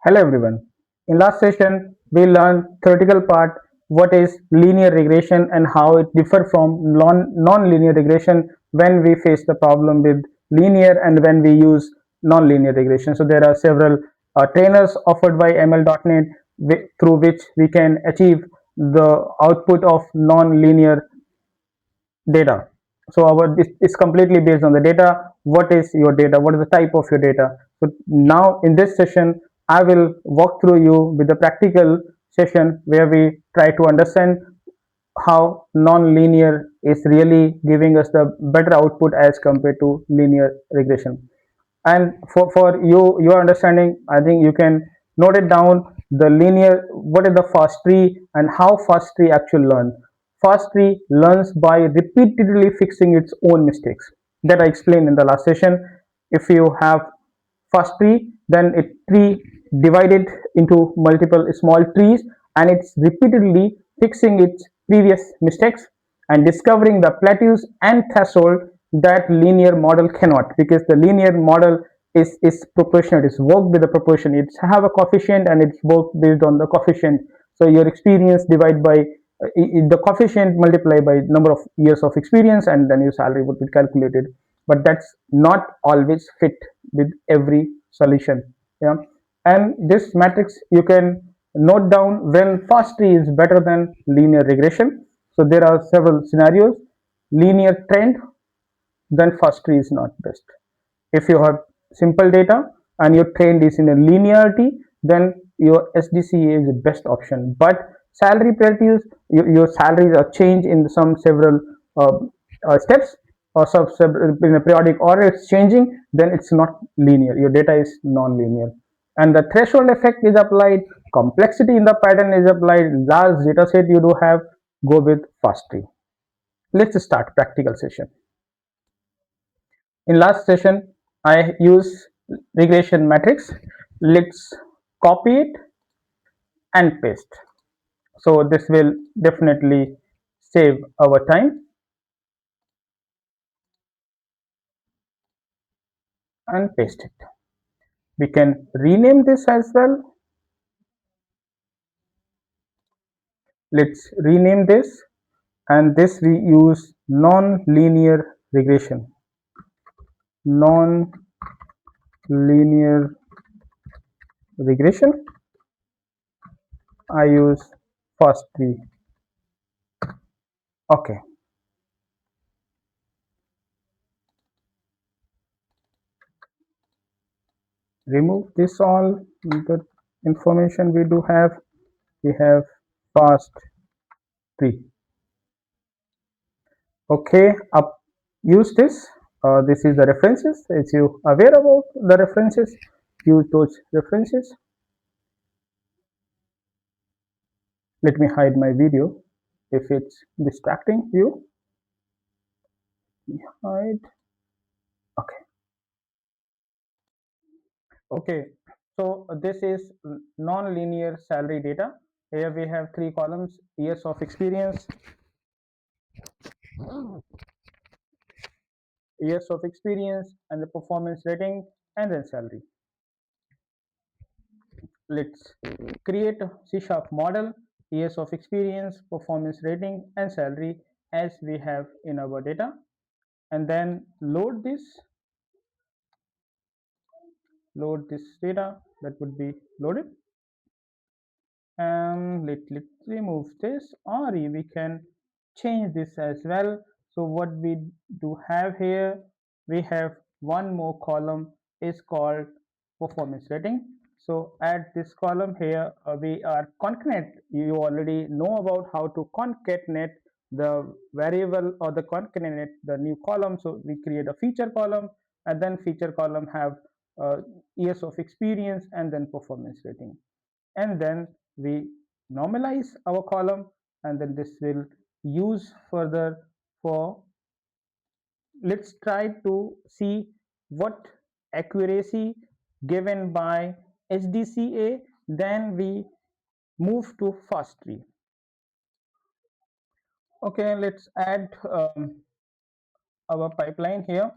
Hello everyone. In last session, we learned theoretical part what is linear regression and how it differ from non-linear regression when we face the problem with linear and when we use non-linear regression. So there are several trainers offered by ML.NET through which we can achieve the output of non-linear data. So our this is completely based on the data. What is your data? What is the type of your data? So now in this session, I will walk through you with the practical session where we try to understand how non-linear is really giving us the better output as compared to linear regression. And for your understanding, I think you can note it down the linear, what is the fast tree and how fast tree actually learn. Fast tree learns by repeatedly fixing its own mistakes that I explained in the last session. If you have fast tree, then it tree divided into multiple small trees and it's repeatedly fixing its previous mistakes and discovering the plateaus and threshold that linear model cannot, because the linear model is proportional. It's work with the proportion. It's have a coefficient and it's work based on the coefficient. So your experience divided by the coefficient multiplied by number of years of experience, and then your salary would be calculated. But that's not always fit with every solution. Yeah, and this matrix you can note down when fast tree is better than linear regression. So there are several scenarios. Linear trend, then fast tree is not best. If you have simple data and your trend is in a linearity, then your SDCA is the best option. But salary plateaus, your salaries are changed in some several uh, steps or in a periodic order it's changing, then it's not linear. Your data is non-linear. And the threshold effect is applied, complexity in the pattern is applied, large data set you do have, go with fast tree. Let's start practical session. In last session, I use regression matrix. Let's copy it and paste. So this will definitely save our time and paste it. We can rename this as well. Let's rename this, and this we use non-linear regression. Non-linear regression. I use first tree. Okay. Remove this all the information we do have. We have fast tree. Okay, up use this. This is the references. As you aware about the references, use those references. Let me hide my video if it's distracting you. Hide. Okay. Okay. So this is non-linear salary data. Here we have three columns: years of experience, and the performance rating, and then salary. Let's create a C# model, years of experience, performance rating, and salary as we have in our data, and then load this data that would be loaded. And let's remove this, or we can change this as well. So what we do have here, we have one more column is called performance rating. So at this column here, we are concatenate. You already know about how to concatenate the variable or the concatenate the new column. So we create a feature column, and then feature column have years of experience and then performance rating, and then we normalize our column, and then this will use further for, let's try to see what accuracy given by SDCA, then we move to fast tree. Okay, let's add our pipeline here.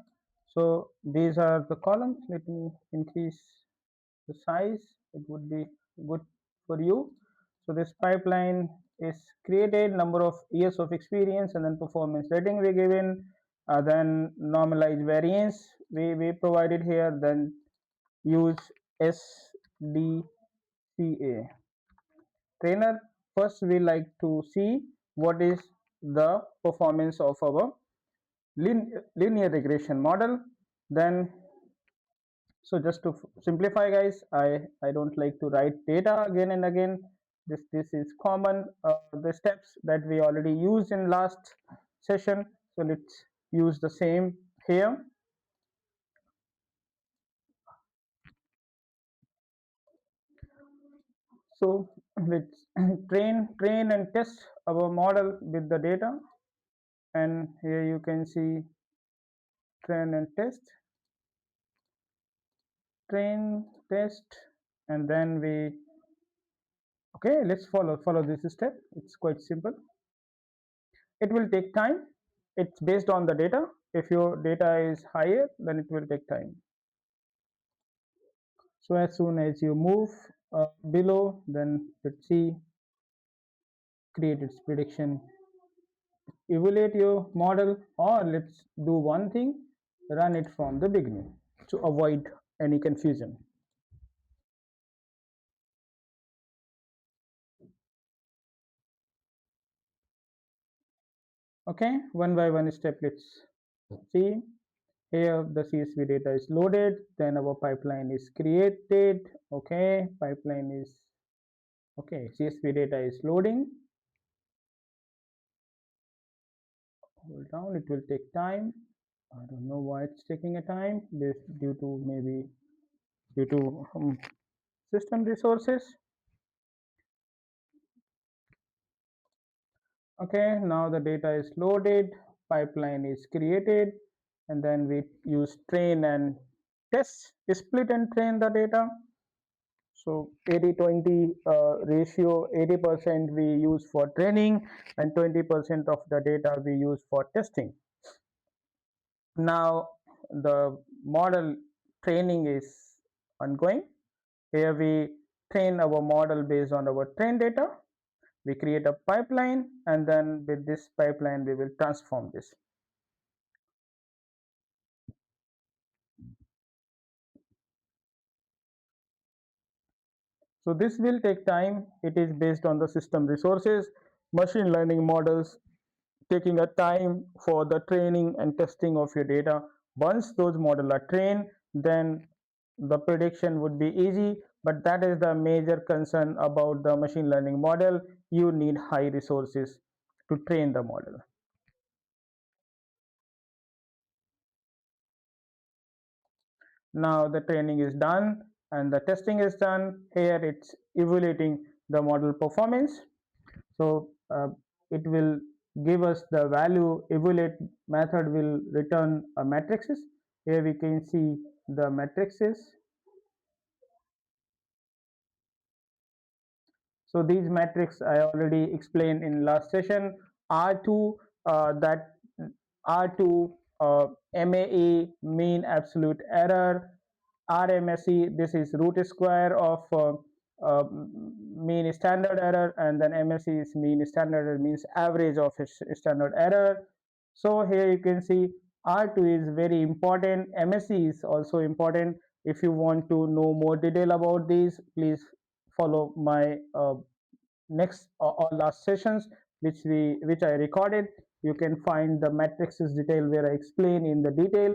So these are the columns. Let me increase the size, it would be good for you. So this pipeline is created, number of years of experience, and then performance rating we given, then normalized variance we provided here, then use SDCA trainer. First we like to see what is the performance of our linear regression model. Then, so just to simplify guys, I don't like to write data again and again. This is common, the steps that we already used in last session, so let's use the same here. So let's train and test our model with the data, and here you can see train and test, train, test, and then we, okay, let's follow this step. It's quite simple. It will take time. It's based on the data. If your data is higher, then it will take time. So as soon as you move below, then let's see, create its prediction, evaluate your model, or let's do one thing, run it from the beginning to avoid any confusion. Okay, one by one step, let's see. Here the CSV data is loaded, then our pipeline is created. Okay, pipeline is, okay, CSV data is loading. Hold down, it will take time. I don't know why it's taking a time. This due to maybe due to system resources. Okay, now the data is loaded, pipeline is created, and then we use train and test, split and train the data. So 80-20 ratio, 80% we use for training and 20% of the data we use for testing. Now the model training is ongoing. Here we train our model based on our train data. We create a pipeline, and then with this pipeline we will transform this. So this will take time. It is based on the system resources. Machine learning models taking a time for the training and testing of your data. Once those models are trained, then the prediction would be easy, but that is the major concern about the machine learning model. You need high resources to train the model. Now the training is done and the testing is done. Here it's evaluating the model performance. So it will give us the value. Evaluate method will return a matrices. Here we can see the matrices. So these metrics I already explained in last session. R2, that R2, MAE, mean absolute error. RMSE, this is root square of mean standard error, and then MSE is mean standard error, means average of standard error. So here you can see R2 is very important. MSE is also important. If you want to know more detail about these, please follow my next or last sessions which I recorded. You can find the matrices detail where I explain in the detail.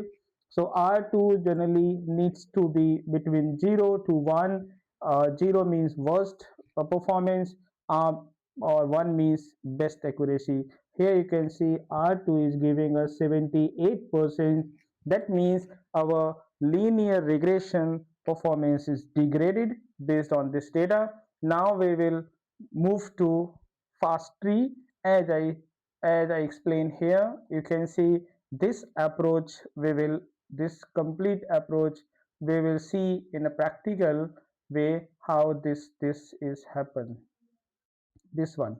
So R2 generally needs to be between 0 to 1. 0 means worst performance, or 1 means best accuracy. Here you can see R2 is giving us 78%. That means our linear regression performance is degraded based on this data. Now we will move to FastTree. As I explained here, you can see this approach, this complete approach we will see in a practical way how this is happen. This one,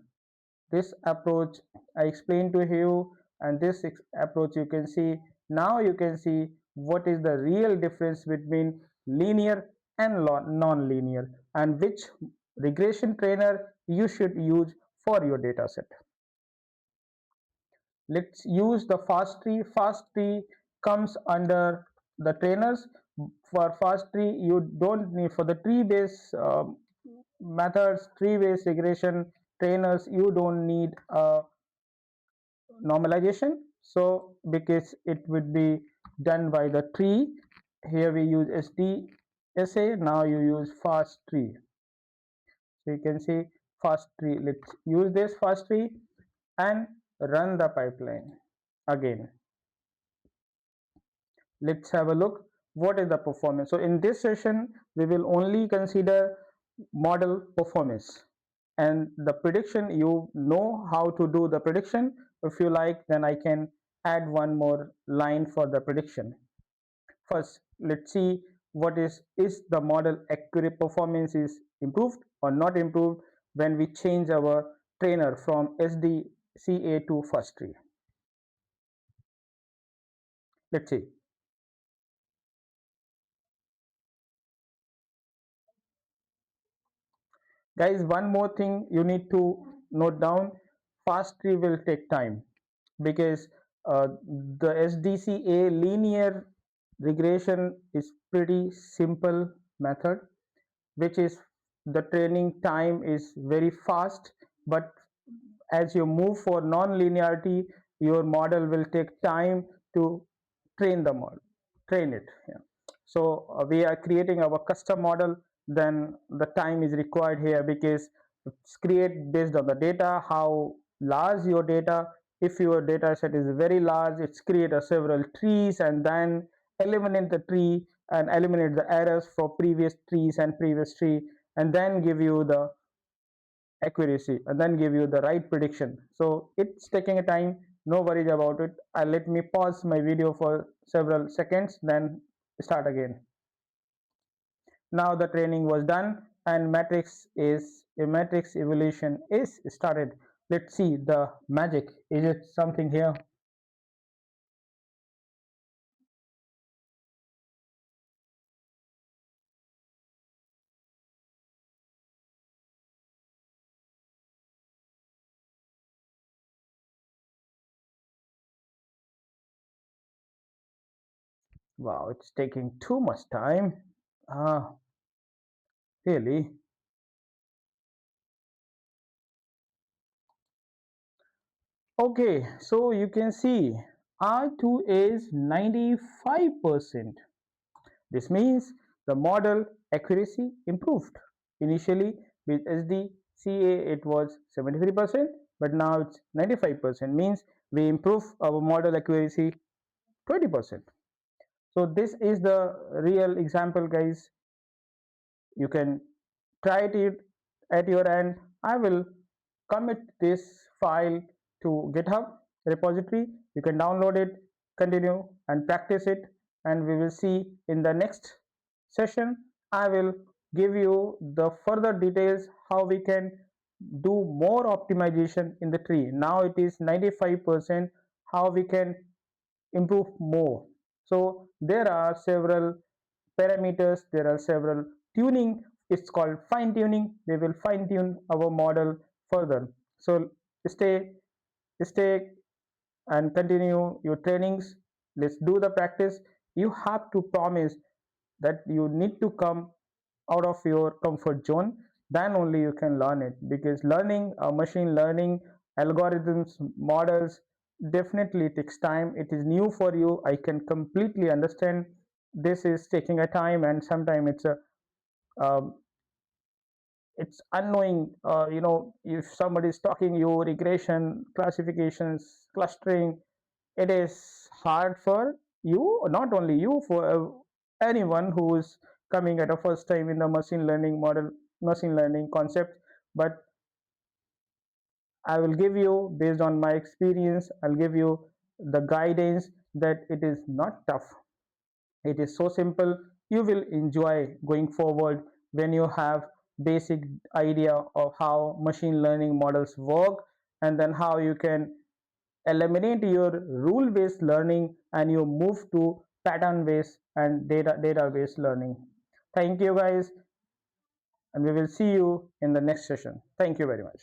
this approach I explained to you, and this approach you can see. Now you can see what is the real difference between linear and non-linear, and which regression trainer you should use for your dataset. Let's use the FastTree. FastTree comes under the trainers. For FastTree, you don't need, for the tree-based methods, tree-based regression trainers, you don't need normalization. So because it would be done by the tree, here we use SDSA. Now you use FastTree. So you can see FastTree. Let's use this FastTree and run the pipeline again. Let's have a look what is the performance. So in this session we will only consider model performance and the prediction. You know how to do the prediction. If you like, then I can add one more line for the prediction. First, let's see what is the model accurate performance is improved or not improved when we change our trainer from SDCA to FastTree. Let's see. Guys, one more thing you need to note down. FastTree will take time because the SDCA linear regression is pretty simple method, which is the training time is very fast, but as you move for non-linearity, your model will take time to train the model, train it. Yeah. So we are creating our custom model. Then the time is required here because it's create based on the data, how large your data. If your data set is very large, it's create a several trees and then eliminate the tree and eliminate the errors for previous trees and previous tree, and then give you the accuracy and then give you the right prediction. So it's taking a time, no worries about it. Let me pause my video for several seconds, then start again. Now the training was done and matrix evolution is started. Let's see the magic. Is it something here? Wow, it's taking too much time. Really. Okay, so you can see R2 is 95%. This means the model accuracy improved. Initially with SDCA it was 73%, but now it's 95%, means we improve our model accuracy 20%. So this is the real example, guys. You can try it at your end. I will commit this file to GitHub repository. You can download it, continue and practice it, and we will see in the next session. I will give you the further details how we can do more optimization in the tree. Now it is 95%, how we can improve more. So there are several parameters, there are several tuning. It's called fine tuning. We will fine tune our model further. So stay and continue your trainings. Let's do the practice. You have to promise that you need to come out of your comfort zone, then only you can learn it, because learning machine learning algorithms models definitely takes time. It is new for you, I can completely understand. This is taking a time and sometimes um, it's unknowing. If somebody is talking you regression, classifications, clustering, it is hard for you, not only you, for anyone who is coming at a first time in the machine learning model, machine learning concept. But I will give you, based on my experience, I'll give you the guidance that it is not tough. It is so simple. You will enjoy going forward when you have basic idea of how machine learning models work, and then how you can eliminate your rule based learning and you move to pattern based and data based learning. Thank you guys, and we will see you in the next session. Thank you very much.